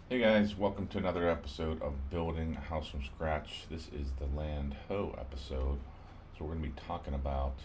Hey guys, welcome to another episode of Building a House from Scratch. This is the Land Ho episode. So we're going to be talking about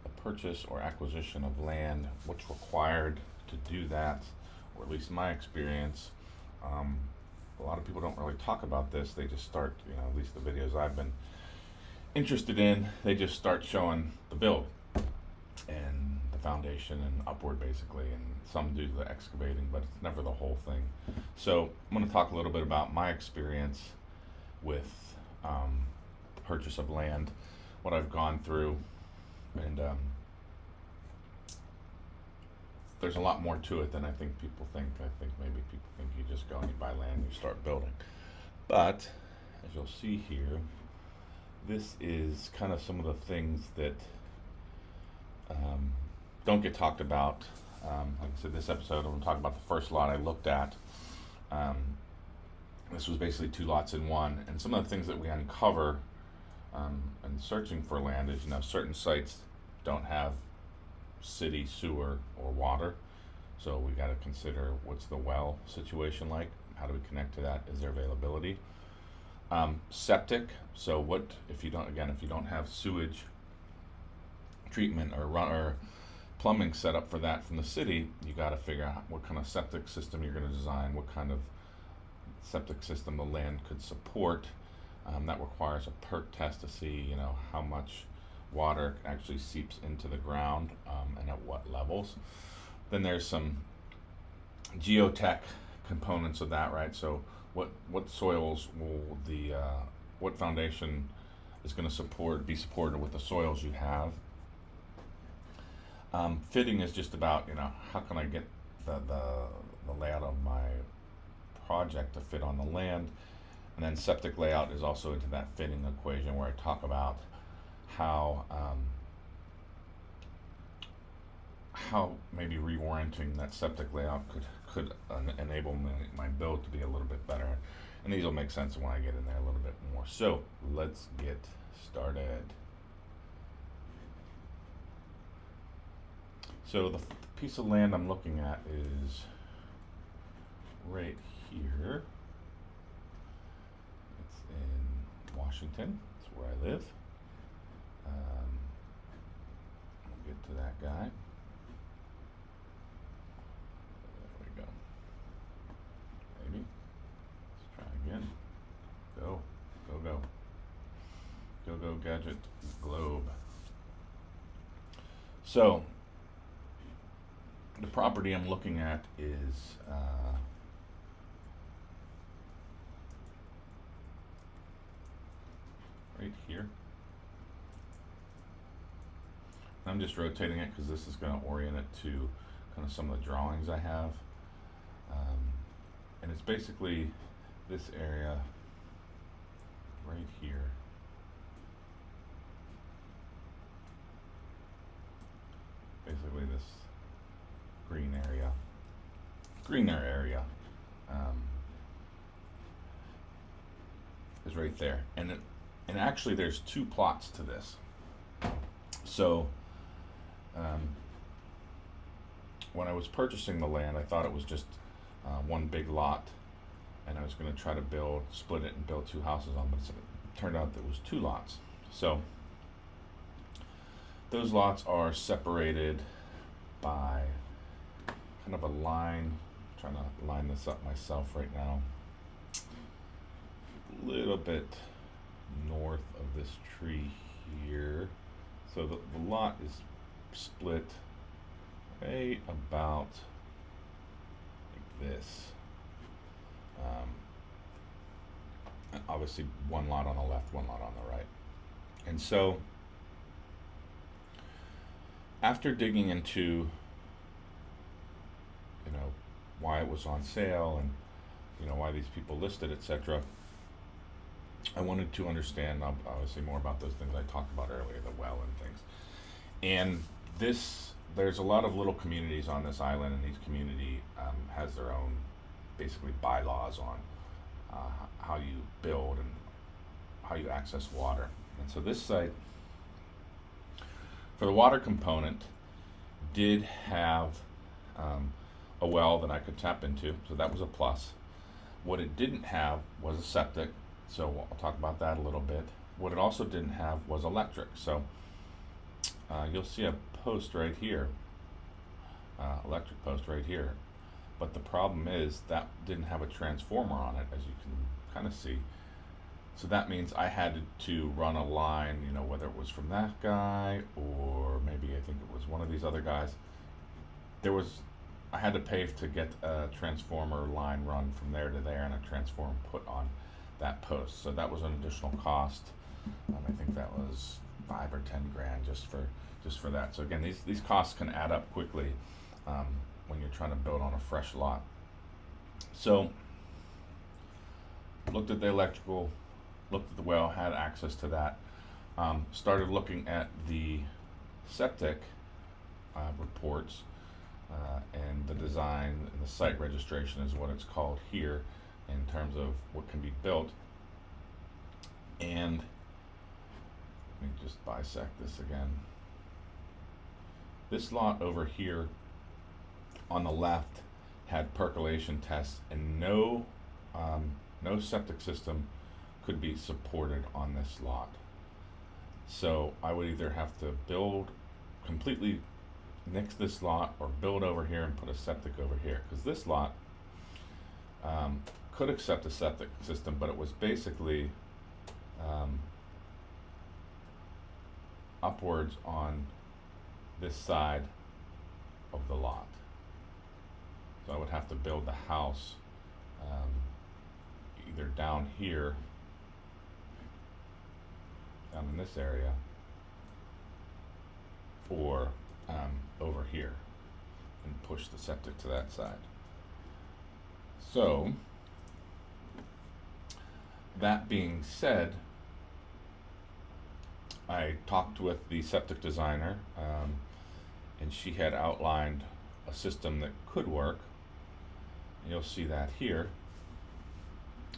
the purchase or acquisition of land, what's required to do that, or at least in my experience. Um, a lot of people don't really talk about this. They just start, at least the videos I've been interested in, they just start showing the build and the foundation and upward basically, and some do the excavating, but it's never the whole thing. So I'm going to talk a little bit about my experience with the purchase of land, what I've gone through, and there's a lot more to it than I think people think. I think maybe people think you just go and you buy land and you start building. But as you'll see here, this is kind of some of the things that don't get talked about. Like I said, this episode I'm going to talk about the first lot I looked at. This was basically two lots in one, and some of the things that we uncover in searching for land is, certain sites don't have city sewer or water, so we got to consider what's the well situation like. How do we connect to that? Is there availability? Septic. So what if you don't have sewage treatment or plumbing set up for that from the city? You got to figure out what kind of septic system you're going to design, what kind of septic system the land could support. That requires a perk test to see, how much water actually seeps into the ground and at what levels. Then there's some geotech components of that, right? So what soils will what foundation is going to be supported with the soils you have. Fitting is just about, how can I get the layout of my project to fit on the land. And then septic layout is also into that fitting equation, where I talk about how maybe reorienting that septic layout could enable my build to be a little bit better. And these will make sense when I get in there a little bit more. So let's get started. So the piece of land I'm looking at is right here. It's in Washington. That's where I live. We'll get to that guy. There we go. Maybe. Let's try again. Go. Go, go. Go, go, gadget, globe. So, the property I'm looking at is right here. I'm just rotating it because this is going to orient it to kind of some of the drawings I have. And it's basically this area right here. Basically this greener area is right there, and actually there's two plots to this. So when I was purchasing the land, I thought it was just one big lot, and I was going to try to split it and build two houses on, but it turned out that it was two lots. So those lots are separated by kind of a line. I'm trying to line this up myself right now. A little bit north of this tree here. So the lot is split right about like this. Obviously one lot on the left, one lot on the right. And so after digging into why it was on sale and why these people listed, etc., I wanted to understand obviously more about those things I talked about earlier, the well and things. And there's a lot of little communities on this island, and each community has their own basically bylaws on how you build and how you access water. And so this site, for the water component, did have a well that I could tap into, so that was a plus. What it didn't have was a septic, so I'll talk about that a little bit. What it also didn't have was electric, so you'll see a post right here, electric post right here, but the problem is that didn't have a transformer on it, as you can kind of see. So that means I had to run a line, you know, whether it was from that guy or maybe I think it was one of these other guys. I had to pay to get a transformer line run from there to there and a transformer put on that post. So that was an additional cost. I think that was 5 or 10 grand just for that. So again, these costs can add up quickly when you're trying to build on a fresh lot. So looked at the electrical, looked at the well, had access to that. Started looking at the septic reports and the design and the site registration is what it's called here in terms of what can be built. And let me just bisect this again. This lot over here on the left had percolation tests, and no septic system could be supported on this lot. So I would either have to build completely nix this lot or build over here and put a septic over here, because this lot could accept a septic system, but it was basically upwards on this side of the lot. So I would have to build the house either down here, down in this area, or over here and push the septic to that side. So that being said, I talked with the septic designer and she had outlined a system that could work. You'll see that here.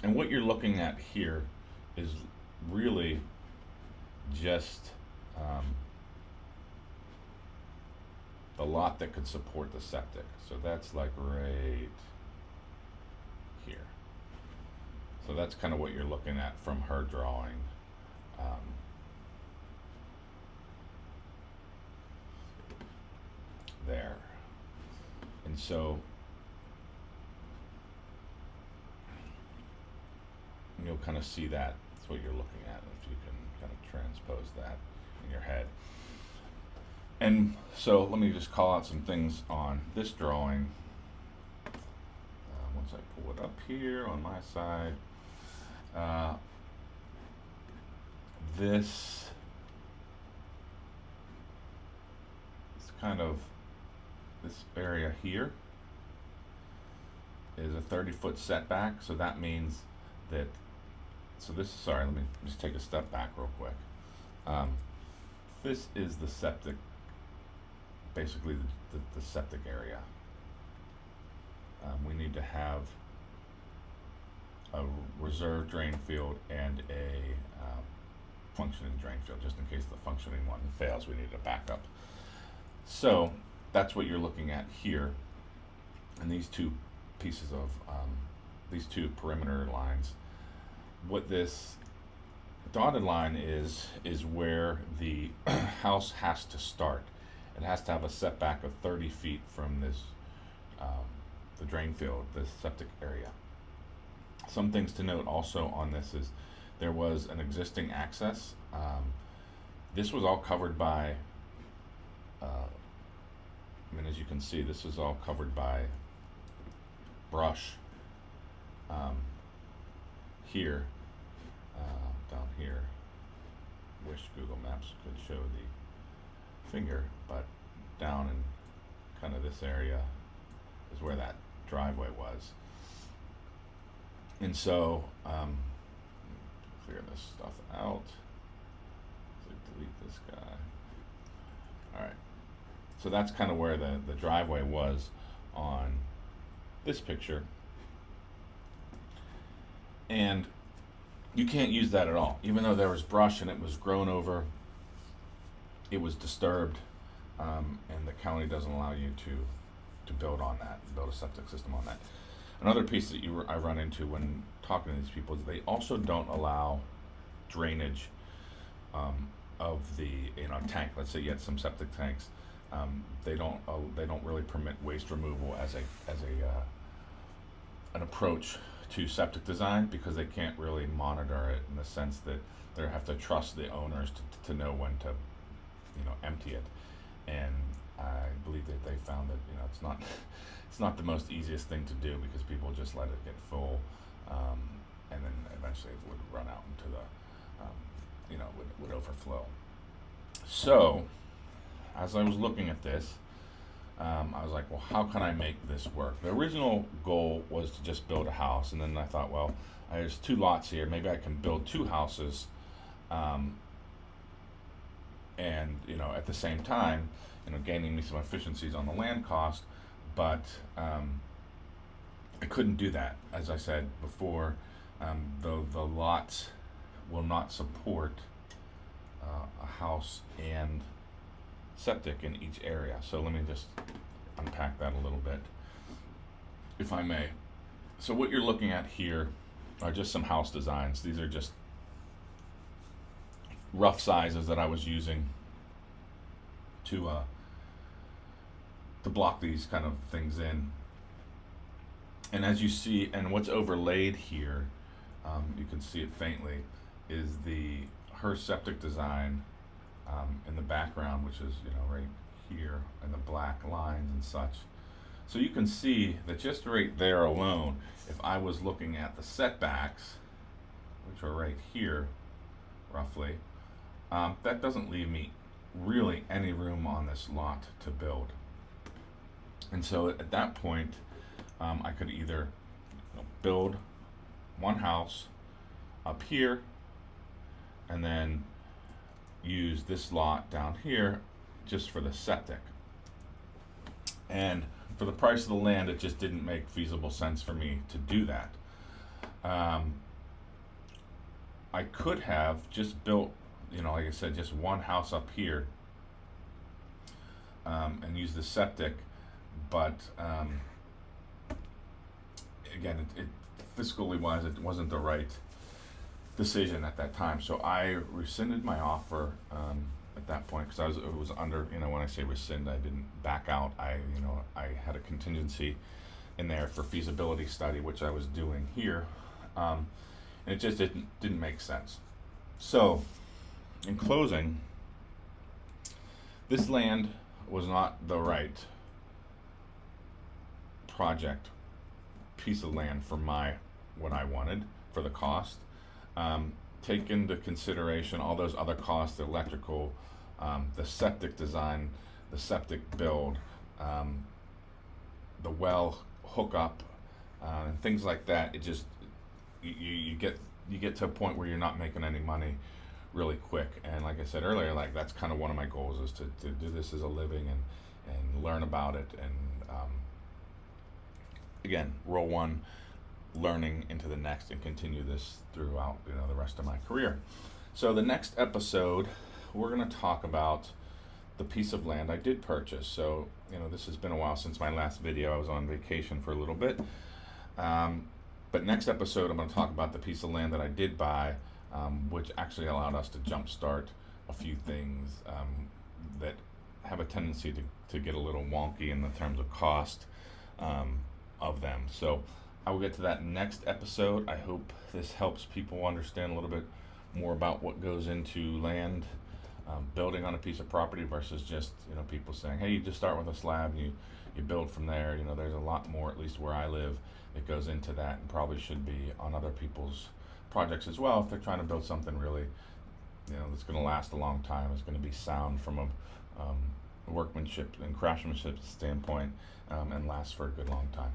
And what you're looking at here is really just the lot that could support the septic. So that's like right here. So that's kind of what you're looking at from her drawing. There. And so you'll kind of see that. That's what you're looking at, if you can kind of transpose that in your head. And so let me just call out some things on this drawing. Once I pull it up here on my side, this area here is a 30-foot setback. So that means that, sorry, let me just take a step back real quick. This is the septic, basically the septic area. We need to have a reserve drain field and a functioning drain field, just in case the functioning one fails. We need a backup. So that's what you're looking at here, and these two pieces of these two perimeter lines. What this dotted line is where the house has to start. It has to have a setback of 30 feet from this the drain field, the septic area. Some things to note also on this is there was an existing access. This was all covered by as you can see, this is all covered by brush here, down here. Wish Google Maps could show the finger, but down in kind of this area is where that driveway was. And so, clear this stuff out. So delete this guy. All right. So that's kind of where the driveway was on this picture. And you can't use that at all. Even though there was brush and it was grown over, it was disturbed, and the county doesn't allow you to build on that, build a septic system on that. Another piece that I run into when talking to these people is they also don't allow drainage of the tank. Let's say you had some septic tanks. They don't really permit waste removal as an approach to septic design, because they can't really monitor it in the sense that they have to trust the owners to know when to empty it. And I believe that they found that it's not the most easiest thing to do, because people just let it get full, and then eventually it would run out into the would overflow. So as I was looking at this, I was like, well, how can I make this work? The original goal was to just build a house, and then I thought, well, there's 2 lots here, maybe I can build 2 houses, and at the same time, gaining me some efficiencies on the land cost. But I couldn't do that. As I said before, the lots will not support a house and septic in each area. So let me just unpack that a little bit, if I may. So what you're looking at here are just some house designs. These are just rough sizes that I was using to block these kind of things in. And as you see, and what's overlaid here, you can see it faintly, is her septic design in the background, which is right here, and the black lines and such. So you can see that just right there alone, if I was looking at the setbacks, which are right here roughly, that doesn't leave me really any room on this lot to build. And so at that point, I could either build one house up here and then use this lot down here just for the septic. And for the price of the land, it just didn't make feasible sense for me to do that. I could have just built, like I said, just one house up here, and use the septic, but again, it fiscally wise, it wasn't the right decision at that time. So I rescinded my offer at that point, because it was under, when I say rescind, I didn't back out. I had a contingency in there for feasibility study, which I was doing here, and it just didn't make sense. So in closing, this land was not the right piece of land for what I wanted for the cost. Take into consideration all those other costs, the electrical, the septic design, the septic build, the well hookup, and things like that. It just you get to a point where you're not making any money really quick. And like I said earlier, like that's kind of one of my goals, is to do this as a living and learn about it, and again, roll one, learning into the next, and continue this throughout the rest of my career. So the next episode, we're going to talk about the piece of land I did purchase. So this has been a while since my last video. I was on vacation for a little bit, but next episode I'm going to talk about the piece of land that I did buy, which actually allowed us to jumpstart a few things that have a tendency to get a little wonky in the terms of cost of them. So I will get to that next episode. I hope this helps people understand a little bit more about what goes into land, building on a piece of property versus just people saying, hey, you just start with a slab and you build from there. There's a lot more, at least where I live, that goes into that, and probably should be on other people's projects as well if they're trying to build something really that's going to last a long time, is going to be sound from a workmanship and craftsmanship standpoint, and last for a good long time.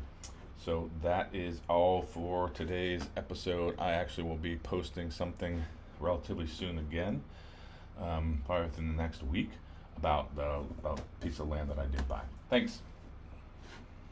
So that is all for today's episode. I actually will be posting something relatively soon again, probably within the next week, about the piece of land that I did buy. Thanks.